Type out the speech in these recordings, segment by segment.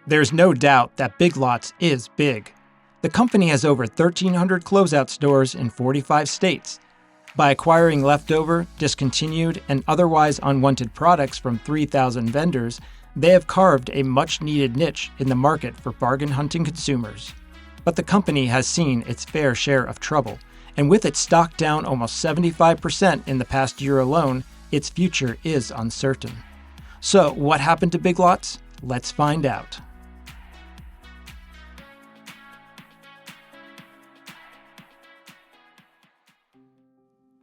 There's no doubt that Big Lots is big. The company has over 1,300 closeout stores in 45 states. By acquiring leftover, discontinued, and otherwise unwanted products from 3,000 vendors, they have carved a much-needed niche in the market for bargain-hunting consumers. But the company has seen its fair share of trouble, and with its stock down almost 75% in the past year alone, its future is uncertain. So, what happened to Big Lots? Let's find out.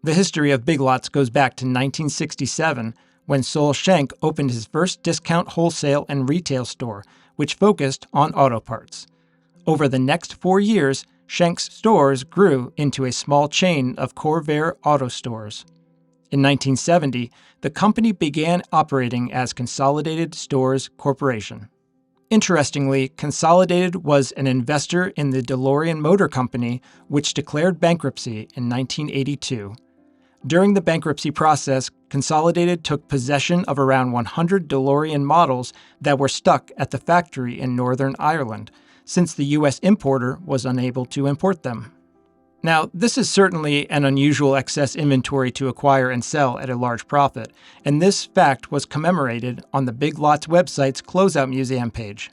The history of Big Lots goes back to 1967, when Sol Schenck opened his first discount wholesale and retail store, which focused on auto parts. Over the next 4 years, Schenck's stores grew into a small chain of Corvair auto stores. In 1970, the company began operating as Consolidated Stores Corporation. Interestingly, Consolidated was an investor in the DeLorean Motor Company, which declared bankruptcy in 1982. During the bankruptcy process, Consolidated took possession of around 100 DeLorean models that were stuck at the factory in Northern Ireland, since the U.S. importer was unable to import them. Now, this is certainly an unusual excess inventory to acquire and sell at a large profit, and this fact was commemorated on the Big Lots website's Closeout Museum page.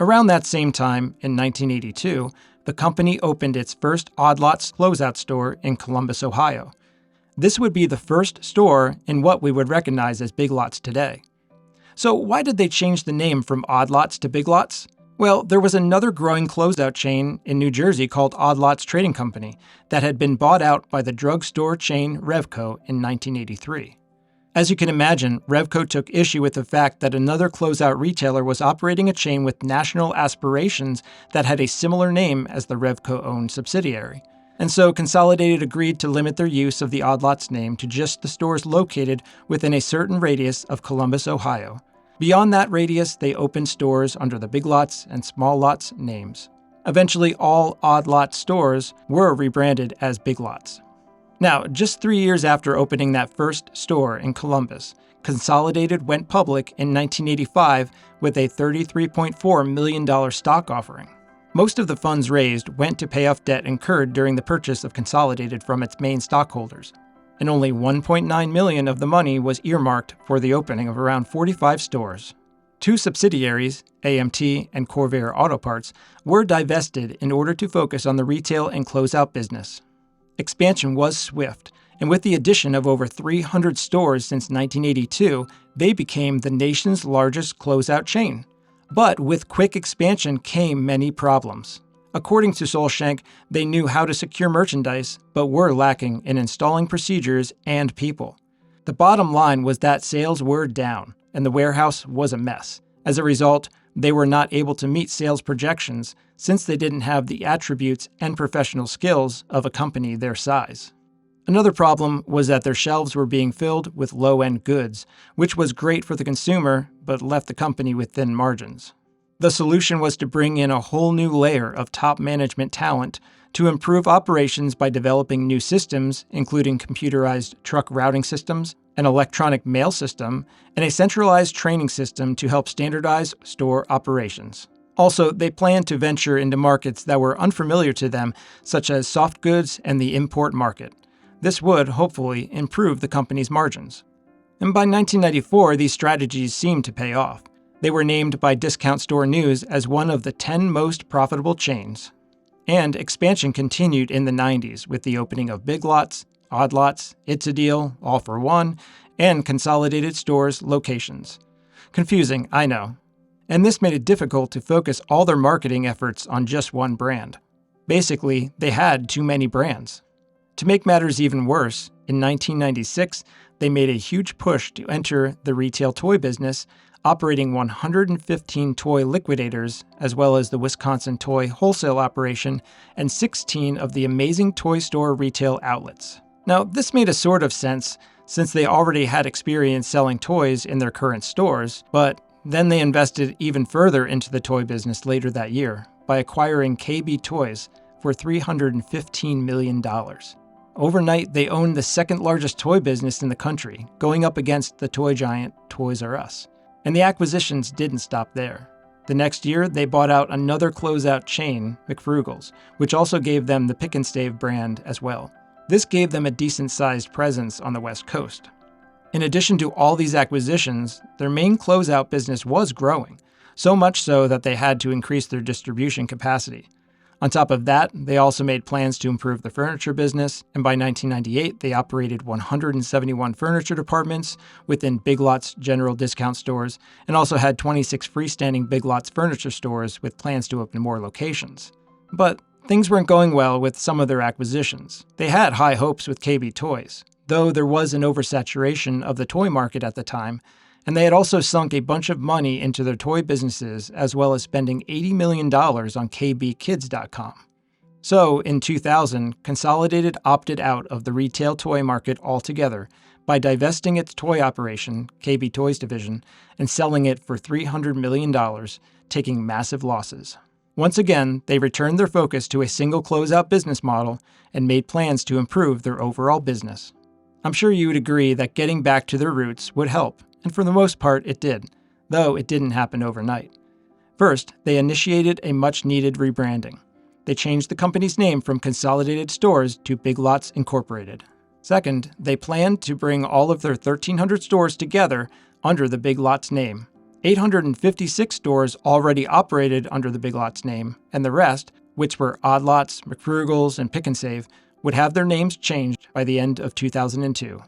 Around that same time, in 1982, the company opened its first Odd Lots closeout store in Columbus, Ohio. This would be the first store in what we would recognize as Big Lots today. So why did they change the name from Odd Lots to Big Lots? Well, there was another growing closeout chain in New Jersey called Odd Lots Trading Company that had been bought out by the drugstore chain Revco in 1983. As you can imagine, Revco took issue with the fact that another closeout retailer was operating a chain with national aspirations that had a similar name as the Revco-owned subsidiary. And so Consolidated agreed to limit their use of the Odd Lots name to just the stores located within a certain radius of Columbus, Ohio. Beyond that radius, they opened stores under the Big Lots and Small Lots names. Eventually, all Odd Lots stores were rebranded as Big Lots. Now, just 3 years after opening that first store in Columbus, Consolidated went public in 1985 with a $33.4 million stock offering. Most of the funds raised went to pay off debt incurred during the purchase of Consolidated from its main stockholders, and only $1.9 million of the money was earmarked for the opening of around 45 stores. 2 subsidiaries, AMT and Corvair Auto Parts, were divested in order to focus on the retail and closeout business. Expansion was swift, and with the addition of over 300 stores since 1982, they became the nation's largest closeout chain. But with quick expansion came many problems. According to Sol Schenck, they knew how to secure merchandise, but were lacking in installing procedures and people. The bottom line was that sales were down, and the warehouse was a mess. As a result, they were not able to meet sales projections since they didn't have the attributes and professional skills of a company their size. Another problem was that their shelves were being filled with low-end goods, which was great for the consumer, but left the company with thin margins. The solution was to bring in a whole new layer of top management talent to improve operations by developing new systems, including computerized truck routing systems, an electronic mail system, and a centralized training system to help standardize store operations. Also, they planned to venture into markets that were unfamiliar to them, such as soft goods and the import market. This would, hopefully, improve the company's margins. And by 1994, these strategies seemed to pay off. They were named by Discount Store News as one of the 10 most profitable chains. And expansion continued in the 90s with the opening of Big Lots, Odd Lots, It's a Deal, All for One, and Consolidated Stores locations. Confusing, I know. And this made it difficult to focus all their marketing efforts on just one brand. Basically, they had too many brands. To make matters even worse, in 1996, they made a huge push to enter the retail toy business, operating 115 toy liquidators, as well as the Wisconsin Toy Wholesale operation, and 16 of the Amazing Toy Store retail outlets. Now, this made a sort of sense, since they already had experience selling toys in their current stores, but then they invested even further into the toy business later that year by acquiring KB Toys for $315 million. Overnight, they owned the second largest toy business in the country, going up against the toy giant Toys R Us. And the acquisitions didn't stop there. The next year, they bought out another closeout chain, McFrugal's, which also gave them the Pick and Stave brand as well. This gave them a decent-sized presence on the West Coast. In addition to all these acquisitions, their main closeout business was growing, so much so that they had to increase their distribution capacity. On top of that, they also made plans to improve the furniture business, and by 1998, they operated 171 furniture departments within Big Lots general discount stores, and also had 26 freestanding Big Lots furniture stores with plans to open more locations. But things weren't going well with some of their acquisitions. They had high hopes with KB Toys, though there was an oversaturation of the toy market at the time, and they had also sunk a bunch of money into their toy businesses, as well as spending $80 million on kbkids.com. So, in 2000, Consolidated opted out of the retail toy market altogether by divesting its toy operation, KB Toys Division, and selling it for $300 million, taking massive losses. Once again, they returned their focus to a single closeout business model and made plans to improve their overall business. I'm sure you would agree that getting back to their roots would help, and for the most part it did, though it didn't happen overnight. First, they initiated a much-needed rebranding. They changed the company's name from Consolidated Stores to Big Lots Incorporated. Second, they planned to bring all of their 1,300 stores together under the Big Lots name. 856 stores already operated under the Big Lots name, and the rest, which were Odd Lots, McFrugal's, and Pick and Save, would have their names changed by the end of 2002.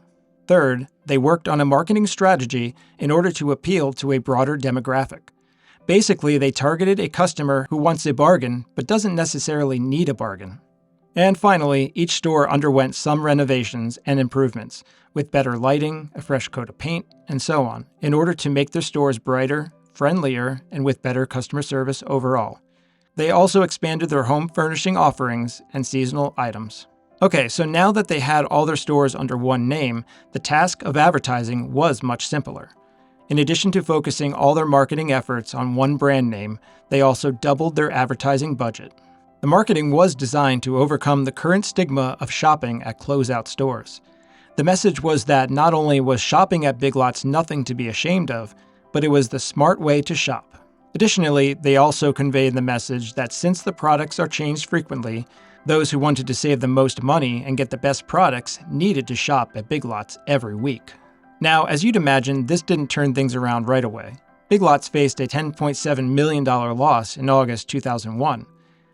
Third, they worked on a marketing strategy in order to appeal to a broader demographic. Basically, they targeted a customer who wants a bargain but doesn't necessarily need a bargain. And finally, each store underwent some renovations and improvements, with better lighting, a fresh coat of paint, and so on, in order to make their stores brighter, friendlier, and with better customer service overall. They also expanded their home furnishing offerings and seasonal items. Okay, so now that they had all their stores under one name, the task of advertising was much simpler. In addition to focusing all their marketing efforts on one brand name, they also doubled their advertising budget. The marketing was designed to overcome the current stigma of shopping at closeout stores. The message was that not only was shopping at Big Lots nothing to be ashamed of, but it was the smart way to shop. Additionally, they also conveyed the message that since the products are changed frequently, those who wanted to save the most money and get the best products needed to shop at Big Lots every week. Now, as you'd imagine, this didn't turn things around right away. Big Lots faced a $10.7 million loss in August 2001.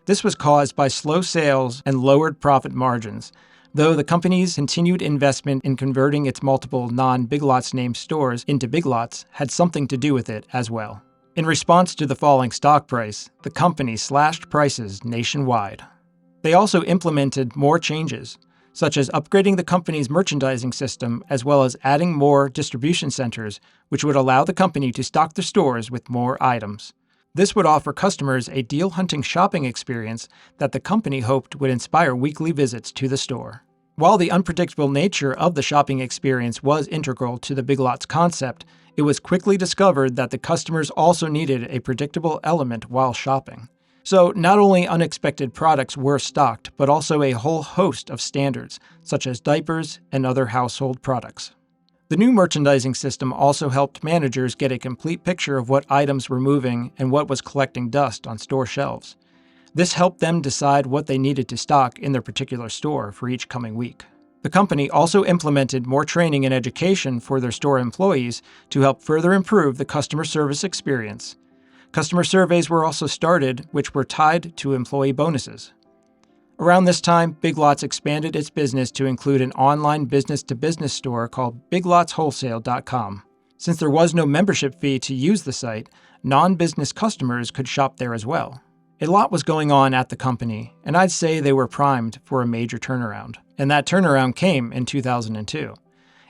This was caused by slow sales and lowered profit margins, though the company's continued investment in converting its multiple non-Big Lots named stores into Big Lots had something to do with it as well. In response to the falling stock price, the company slashed prices nationwide. They also implemented more changes, such as upgrading the company's merchandising system as well as adding more distribution centers, which would allow the company to stock their stores with more items. This would offer customers a deal-hunting shopping experience that the company hoped would inspire weekly visits to the store. While the unpredictable nature of the shopping experience was integral to the Big Lots concept, it was quickly discovered that the customers also needed a predictable element while shopping. So not only unexpected products were stocked, but also a whole host of standards, such as diapers and other household products. The new merchandising system also helped managers get a complete picture of what items were moving and what was collecting dust on store shelves. This helped them decide what they needed to stock in their particular store for each coming week. The company also implemented more training and education for their store employees to help further improve the customer service experience. Customer surveys were also started, which were tied to employee bonuses. Around this time, Big Lots expanded its business to include an online business-to-business store called BigLotsWholesale.com. Since there was no membership fee to use the site, non-business customers could shop there as well. A lot was going on at the company, and I'd say they were primed for a major turnaround. And that turnaround came in 2002.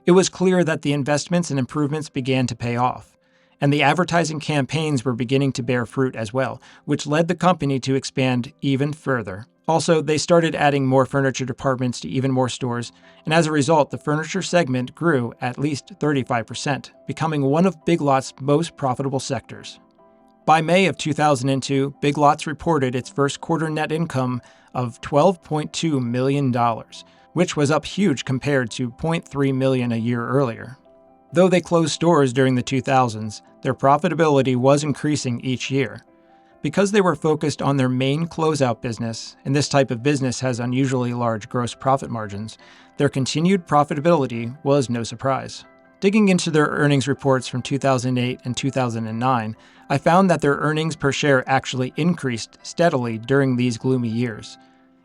It was clear that the investments and improvements began to pay off. And the advertising campaigns were beginning to bear fruit as well, which led the company to expand even further. Also, they started adding more furniture departments to even more stores, and as a result, the furniture segment grew at least 35%, becoming one of Big Lots' most profitable sectors. By May of 2002, Big Lots reported its first quarter net income of $12.2 million, which was up huge compared to $0.3 million a year earlier. Though they closed stores during the 2000s, their profitability was increasing each year. Because they were focused on their main closeout business, and this type of business has unusually large gross profit margins, their continued profitability was no surprise. Digging into their earnings reports from 2008 and 2009, I found that their earnings per share actually increased steadily during these gloomy years.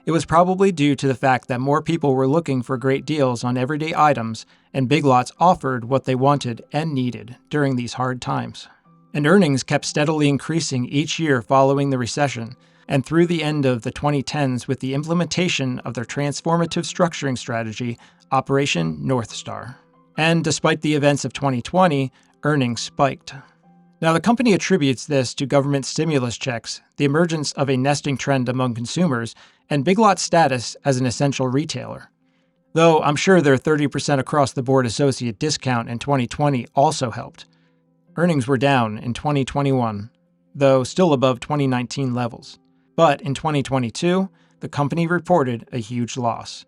It was probably due to the fact that more people were looking for great deals on everyday items, and Big Lots offered what they wanted and needed during these hard times. And earnings kept steadily increasing each year following the recession, and through the end of the 2010s with the implementation of their transformative structuring strategy, Operation North Star. And despite the events of 2020, earnings spiked. Now, the company attributes this to government stimulus checks, the emergence of a nesting trend among consumers, and Big Lots' status as an essential retailer. Though I'm sure their 30% across-the-board associate discount in 2020 also helped. Earnings were down in 2021, though still above 2019 levels. But in 2022, the company reported a huge loss.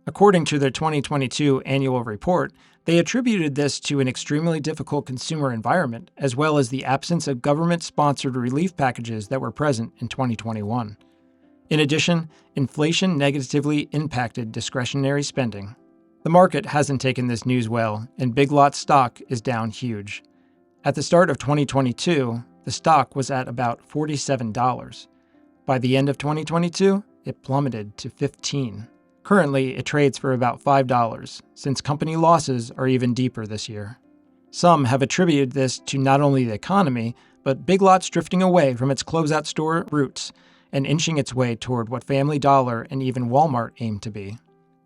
According to their 2022 annual report, they attributed this to an extremely difficult consumer environment, as well as the absence of government-sponsored relief packages that were present in 2021. In addition, inflation negatively impacted discretionary spending. The market hasn't taken this news well, and Big Lots stock is down huge. At the start of 2022, the stock was at about $47. By the end of 2022, it plummeted to $15. Currently, it trades for about $5, since company losses are even deeper this year. Some have attributed this to not only the economy, but Big Lots drifting away from its closeout store roots and inching its way toward what Family Dollar and even Walmart aim to be.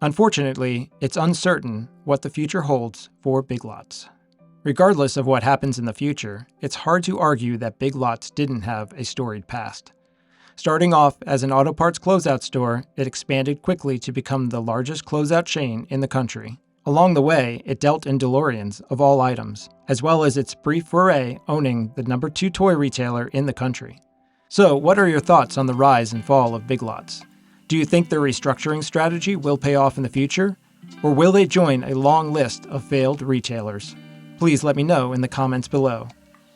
Unfortunately, it's uncertain what the future holds for Big Lots. Regardless of what happens in the future, it's hard to argue that Big Lots didn't have a storied past. Starting off as an auto parts closeout store, it expanded quickly to become the largest closeout chain in the country. Along the way, it dealt in DeLoreans of all items, as well as its brief foray owning the number 2 toy retailer in the country. So, what are your thoughts on the rise and fall of Big Lots? Do you think their restructuring strategy will pay off in the future? Or will they join a long list of failed retailers? Please let me know in the comments below.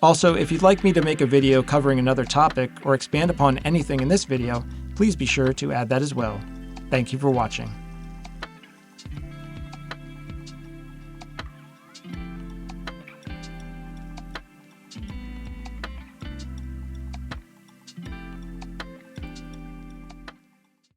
Also, if you'd like me to make a video covering another topic or expand upon anything in this video, please be sure to add that as well. Thank you for watching.